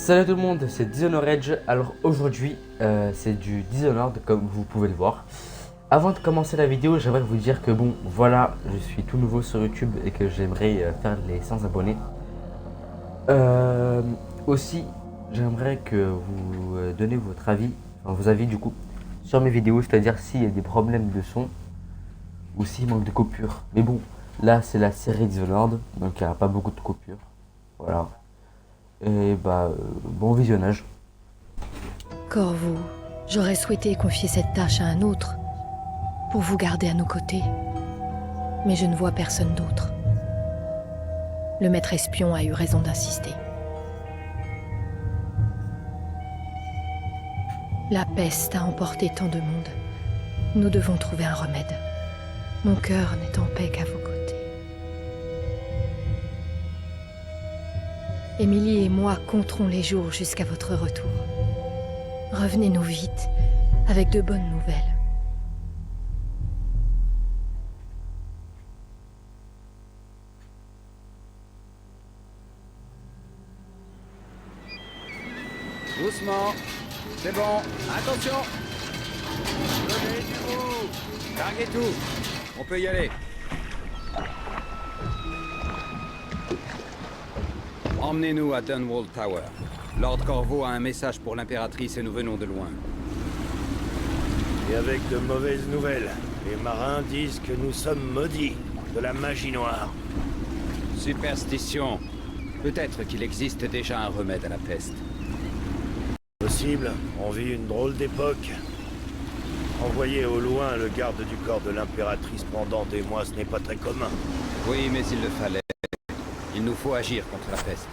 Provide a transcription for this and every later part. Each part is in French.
Salut tout le monde, c'est Dishonored. Alors aujourd'hui, c'est du Dishonored comme vous pouvez le voir. Avant de commencer la vidéo, j'aimerais vous dire que bon, voilà, je suis tout nouveau sur YouTube et que j'aimerais faire les 100 abonnés. Aussi, j'aimerais que vous donnez votre avis, enfin vos avis du coup, sur mes vidéos, c'est-à-dire s'il y a des problèmes de son ou s'il manque de coupures. Mais bon, là c'est la série Dishonored, donc il n'y a pas beaucoup de coupures. Voilà. Et bah, bon visionnage. Corvo, j'aurais souhaité confier cette tâche à un autre, pour vous garder à nos côtés. Mais je ne vois personne d'autre. Le maître espion a eu raison d'insister. La peste a emporté tant de monde. Nous devons trouver un remède. Mon cœur n'est en paix qu'à vos côtés. Émilie et moi compterons les jours jusqu'à votre retour. Revenez-nous vite, avec de bonnes nouvelles. Doucement, c'est bon, attention. Donnez du haut. Larguez tout, on peut y aller. Emmenez-nous à Dunwall Tower. Lord Corvo a un message pour l'impératrice et nous venons de loin. Et avec de mauvaises nouvelles. Les marins disent que nous sommes maudits de la magie noire. Superstition. Peut-être qu'il existe déjà un remède à la peste. Possible, on vit une drôle d'époque. Envoyer au loin le garde du corps de l'impératrice pendant des mois, ce n'est pas très commun. Oui, mais il le fallait. Il nous faut agir contre la peste.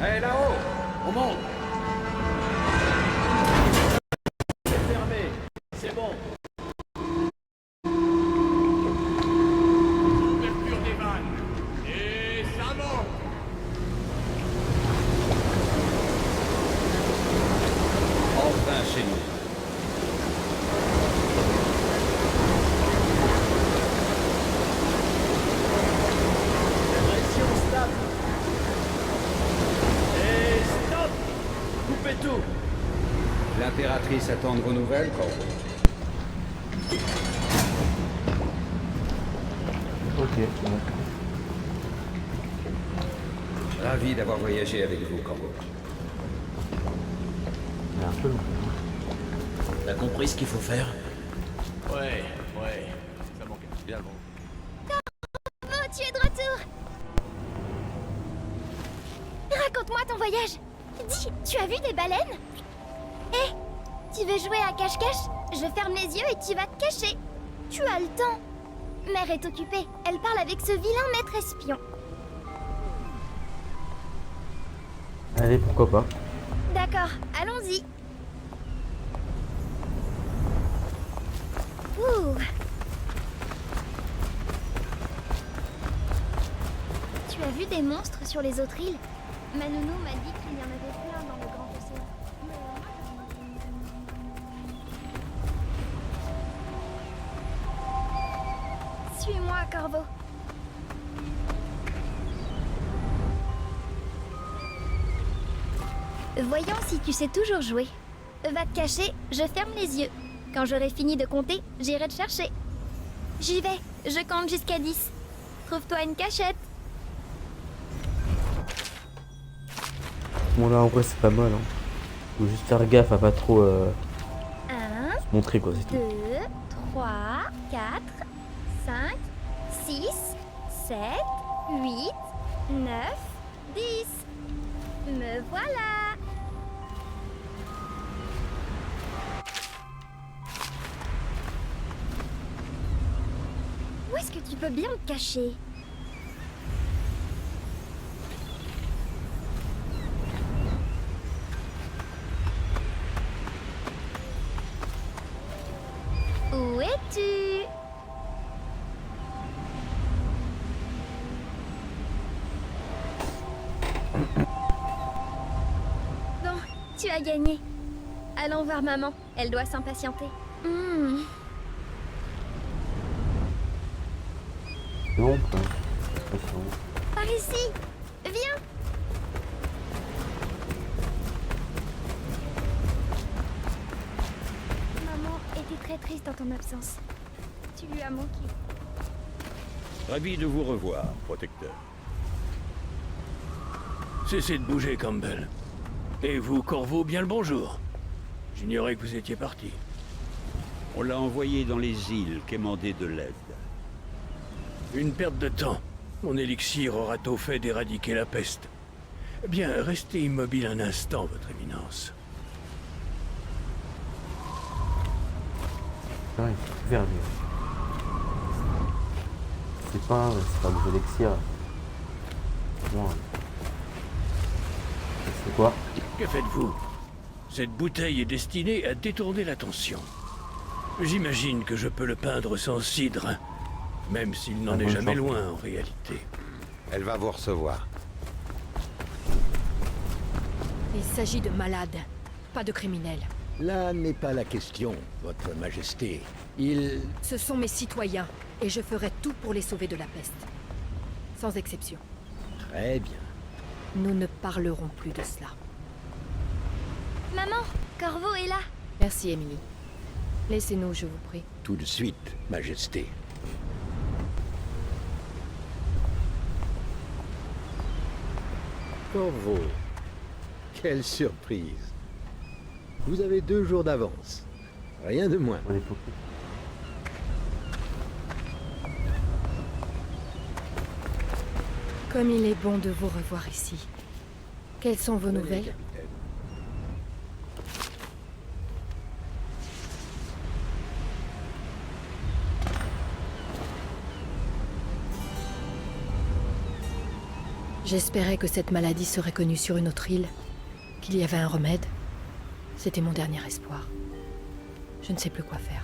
Hé, là-haut! On monte! C'est fermé! C'est bon! Ouverture des vannes. Et ça monte. Enfin chez nous. Pression stable. Et stop. Coupez tout. L'impératrice attend de vos nouvelles, Corvo. Ok, bon. Ravi d'avoir voyagé avec vous, Corvo. Il est un peu long. T'as compris ce qu'il faut faire? Ouais. Ça manque bien bon. Oh, tu es de retour! Raconte-moi ton voyage! Dis, tu as vu des baleines? Hé, tu veux jouer à cache-cache? Je ferme les yeux et tu vas te cacher. Tu as le temps. Mère est occupée, elle parle avec ce vilain maître espion. Allez, pourquoi pas. D'accord, allons-y. Ouh. Tu as vu des monstres sur les autres îles? Ma nounou m'a dit qu'il y en avait plein dans le grand océan. Suis-moi, Corvo. Voyons si tu sais toujours jouer. Va te cacher, je ferme les yeux. Quand j'aurai fini de compter, j'irai te chercher. J'y vais, je compte jusqu'à 10. Trouve-toi une cachette. Bon là en vrai c'est pas mal, hein. Faut juste faire gaffe à pas trop 1, se montrer quoi, c'est 2, tout. 3, 4, 5, 6, 7, 8, 9, 10. Me voilà. Où est-ce que tu peux bien te cacher? Où es-tu? Tu as gagné. Allons voir maman. Elle doit s'impatienter. C'est bon, quoi. Ouais, c'est bon. Par ici. Viens. Maman était très triste en ton absence. Tu lui as manqué. Ravi de vous revoir, protecteur. Cessez de bouger, Campbell. Et vous, Corvo, bien le bonjour. J'ignorais que vous étiez parti. On l'a envoyé dans les îles quémander de l'aide. Une perte de temps. Mon élixir aura tôt fait d'éradiquer la peste. Bien, restez immobile un instant, votre éminence. Putain, il faut tout faire, lui. C'est pas le jeu d'Exir. Bon. C'est quoi? Que faites-vous? Cette bouteille est destinée à détourner l'attention. J'imagine que je peux le peindre sans cidre, même s'il n'en est jamais loin en réalité. Elle va vous recevoir. Il s'agit de malades, pas de criminels. Là n'est pas la question, votre majesté. Ce sont mes citoyens, et je ferai tout pour les sauver de la peste. Sans exception. Très bien. Nous ne parlerons plus de cela. Maman, Corvo est là. Merci, Emily. Laissez-nous, je vous prie. Tout de suite, majesté. Corvo, quelle surprise. Vous avez 2 jours d'avance. Rien de moins. On est beaucoup. Comme il est bon de vous revoir ici. Quelles sont vos nouvelles? Capitaine. J'espérais que cette maladie serait connue sur une autre île, qu'il y avait un remède. C'était mon dernier espoir. Je ne sais plus quoi faire.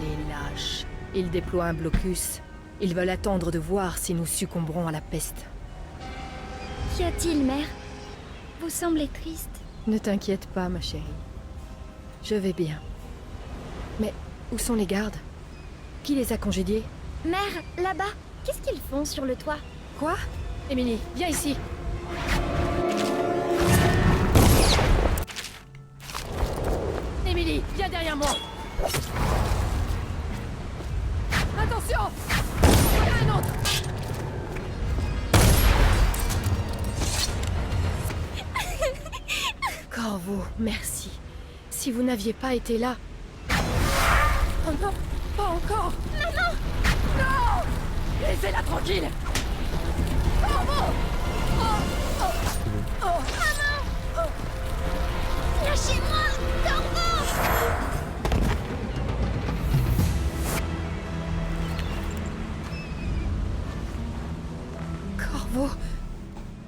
Les lâches. Ils déploient un blocus. Ils veulent attendre de voir si nous succomberons à la peste. Qu'y a-t-il, mère? Vous semblez triste. Ne t'inquiète pas, ma chérie. Je vais bien. Mais où sont les gardes? Qui les a congédiés? Mère, là-bas, qu'est-ce qu'ils font sur le toit? Quoi? Émilie, viens ici. Émilie, viens derrière moi. Attention! Il y a un autre! Corvo, merci. Si vous n'aviez pas été là... Oh non, pas encore! Maman! Non! Laissez-la tranquille! Corvo! Maman! Lâchez-moi! Corvo! Corvo,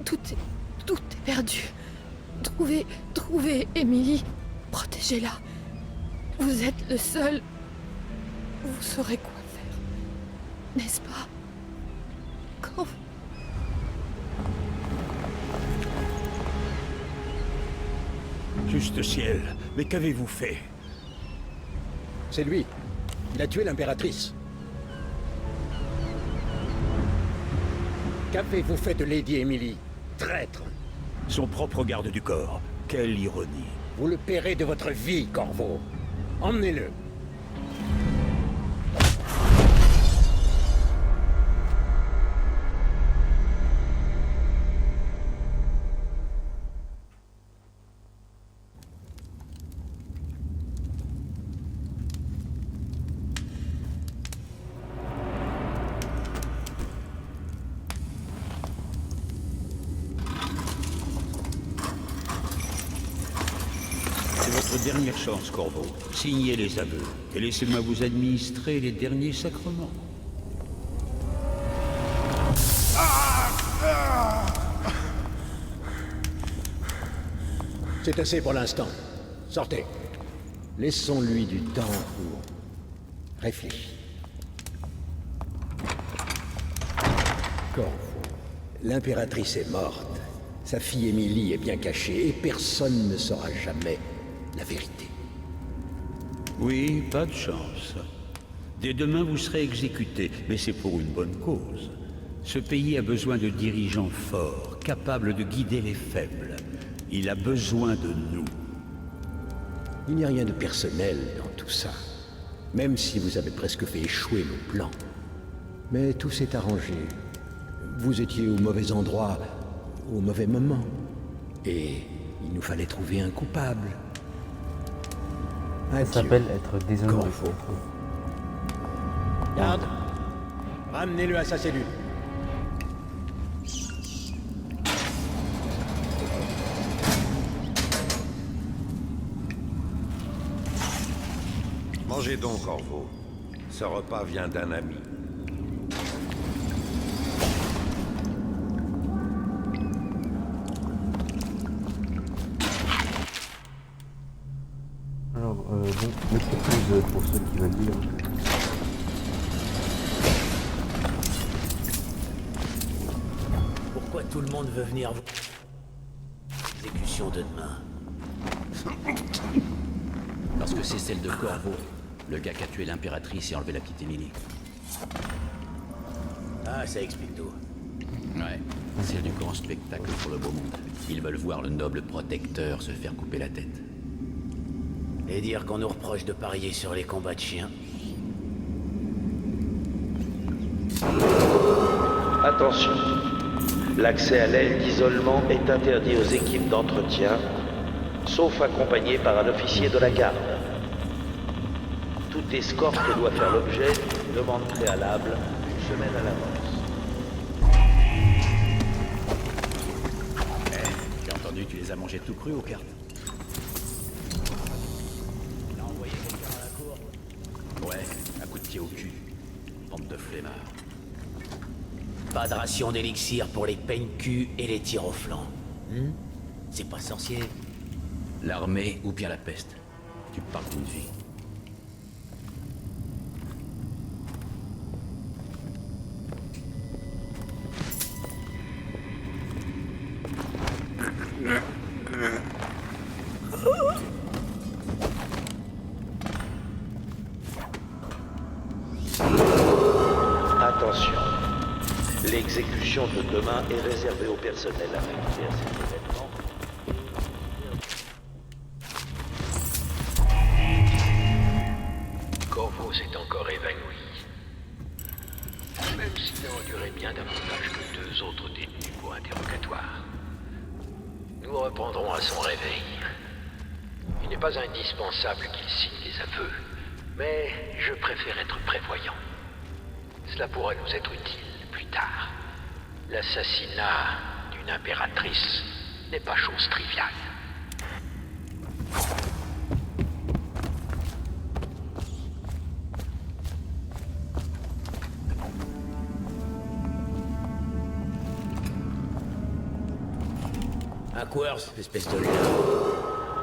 tout est perdu. Trouvez Émilie. Protégez-la. Vous êtes le seul. Vous saurez quoi faire. N'est-ce pas? Corvo. Juste ciel, mais qu'avez-vous fait? C'est lui. Il a tué l'impératrice. Qu'avez-vous fait de Lady Emily? Traître! Son propre garde du corps. Quelle ironie. Vous le paierez de votre vie, Corvo. Emmenez-le. C'est votre dernière chance, Corvo. Signez les aveux et laissez-moi vous administrer les derniers sacrements. C'est assez pour l'instant. Sortez. Laissons-lui du temps pour réfléchir. Corvo, l'impératrice est morte. Sa fille Émilie est bien cachée et personne ne saura jamais la vérité. Oui, pas de chance. Dès demain, vous serez exécuté, mais c'est pour une bonne cause. Ce pays a besoin de dirigeants forts, capables de guider les faibles. Il a besoin de nous. Il n'y a rien de personnel dans tout ça, même si vous avez presque fait échouer nos plans. Mais tout s'est arrangé. Vous étiez au mauvais endroit, au mauvais moment. Et il nous fallait trouver un coupable. Ça Adieu, s'appelle être déshonoré. Corvo. Garde, ramenez-le à sa cellule. Mangez donc, Corvo. Ce repas vient d'un ami. Alors, bon, je propose pour ceux qui veulent lire. Pourquoi tout le monde veut venir vous... Exécution de demain. Parce que c'est celle de Corvo, le gars qui a tué l'impératrice et enlevé la petite Émilie. Ah, ça explique tout. Ouais, c'est du grand spectacle pour le beau monde. Ils veulent voir le noble protecteur se faire couper la tête. Et dire qu'on nous reproche de parier sur les combats de chiens. Attention, l'accès à l'aile d'isolement est interdit aux équipes d'entretien, sauf accompagnées par un officier de la garde. Toute escorte doit faire l'objet d'une demande préalable une semaine à l'avance. J'ai entendu que tu les as mangés tout crus aux cartes. T'as envoyé quelqu'un à la cour? Ouais, un coup de pied au cul. Bande de flemmards. Pas de ration d'élixir pour les peigne-cul et les tirs au flanc. C'est pas sorcier. L'armée ou bien la peste. Tu parles d'une vie. Attention, l'exécution de demain est réservée au personnel affecté à cet événement. Corvo s'est encore évanoui. Même s'il a enduré bien davantage que 2 autres détenus pour interrogatoire. Nous reprendrons à son réveil. Il n'est pas indispensable qu'il signe les aveux, mais je préfère être prévoyant. Cela pourra nous être utile plus tard. L'assassinat d'une impératrice n'est pas chose triviale. Un Quers, espèce de...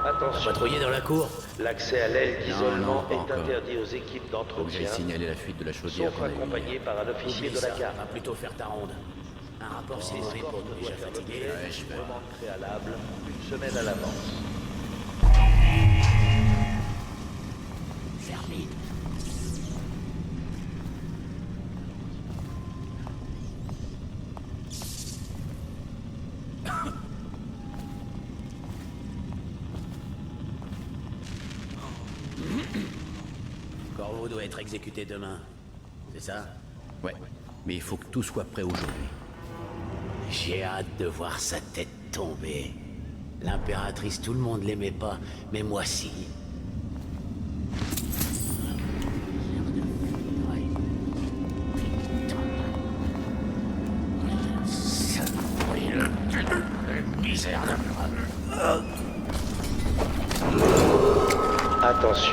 Attention, Patrouiller dans la cour? l'accès à l'aile d'isolement Non, pas est encore. interdit aux équipes Faut que d'entretien, j'aille signaler la fuite de la chaudière sauf qu'on a eue accompagnées hier. par un officier Oublie de la ça, garde. va plutôt faire ta ronde. Un rapport serré pour nous déjà fatigués. Ouais, je vais. Demande préalable une semaine à l'avance. Fermé. Corvo doit être exécuté demain. C'est ça? Ouais, mais il faut que tout soit prêt aujourd'hui. J'ai hâte de voir sa tête tomber. L'impératrice, tout le monde l'aimait pas, mais moi si. Attention,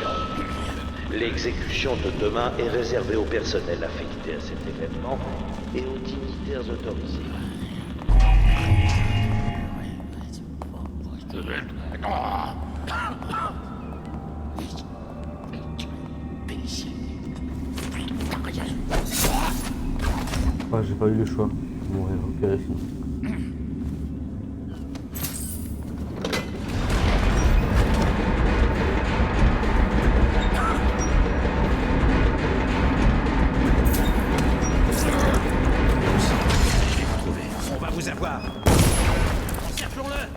l'exécution de demain est réservée au personnel affecté à cet événement et aux dignitaires autorisés. Ah, j'ai pas eu le choix. Mourir au périphérie. Encerclons-le!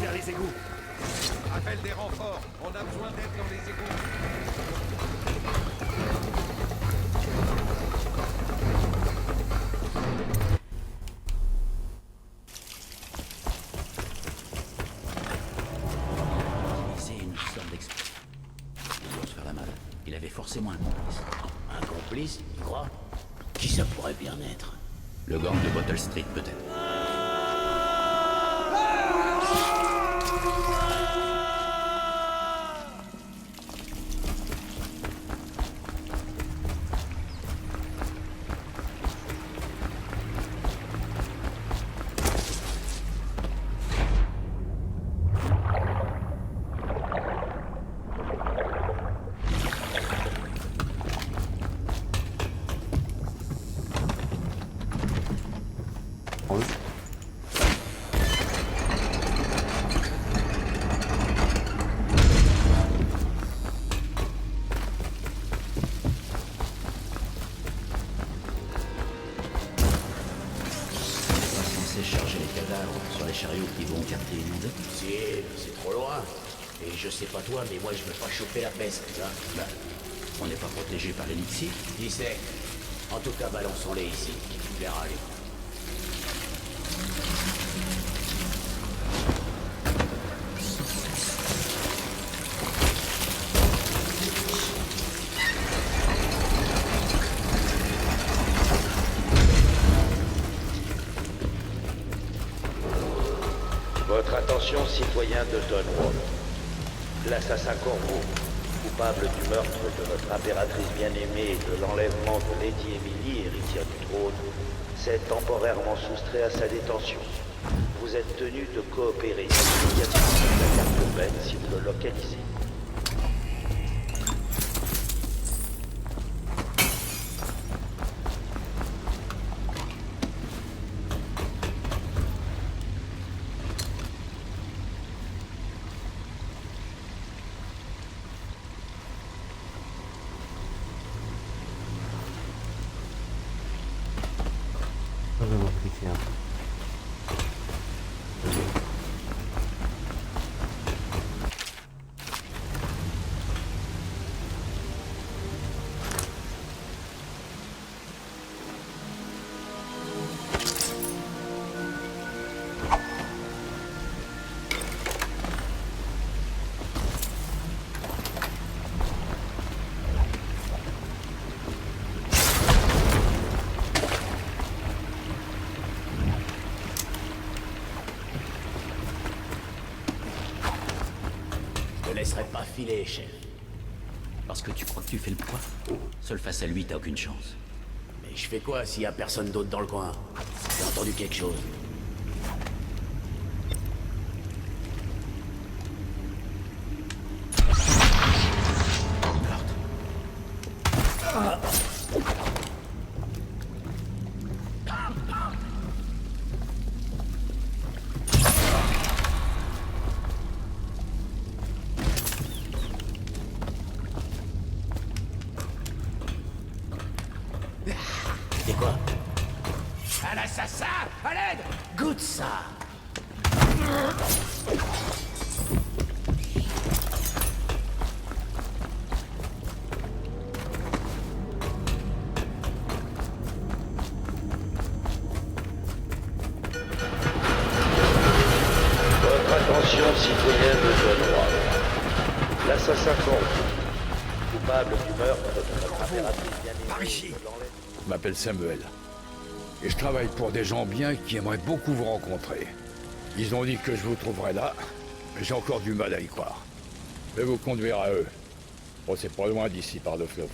Vers les égouts. Appelle des renforts. On a besoin d'aide dans les égouts. C'est une sorte d'expert. Il doit se faire la malle. Il avait forcément un complice. Un complice, tu crois? Qui ça pourrait bien être? Le gang de Bottle Street, peut-être. Oui. Censé charger les cadavres sur les chariots qui vont au quartier inondé. C'est trop loin. Et je sais pas toi, mais moi je veux pas choper la peste, là. Bah, on n'est pas protégé par l'élixir. Qui sait? En tout cas, balançons-les ici. Tu verras, allez. Votre attention, citoyens de Dunwall. L'assassin Corvo, coupable du meurtre de notre impératrice bien-aimée et de l'enlèvement de Lady Emily, héritière du trône, s'est temporairement soustrait à sa détention. Vous êtes tenu de coopérer immédiatement avec la carte urbaine si vous le localisez. Je vais m'appliquer un peu. Je te laisserai pas filer, chef. Parce que tu crois que tu fais le poids? Seul face à lui, t'as aucune chance. Mais je fais quoi s'il y a personne d'autre dans le coin? J'ai entendu quelque chose. C'est quoi? Un assassin! À l'aide! Goûte ça! Votre attention, citoyens de Dunwall. L'assassin Corvo, coupable du meurtre de notre impératrice bien-aimée. Par ici. et de l'enlèvement- Je m'appelle Samuel. Et je travaille pour des gens bien qui aimeraient beaucoup vous rencontrer. Ils ont dit que je vous trouverais là, mais j'ai encore du mal à y croire. Je vais vous conduire à eux. Bon, c'est pas loin d'ici, par le fleuve.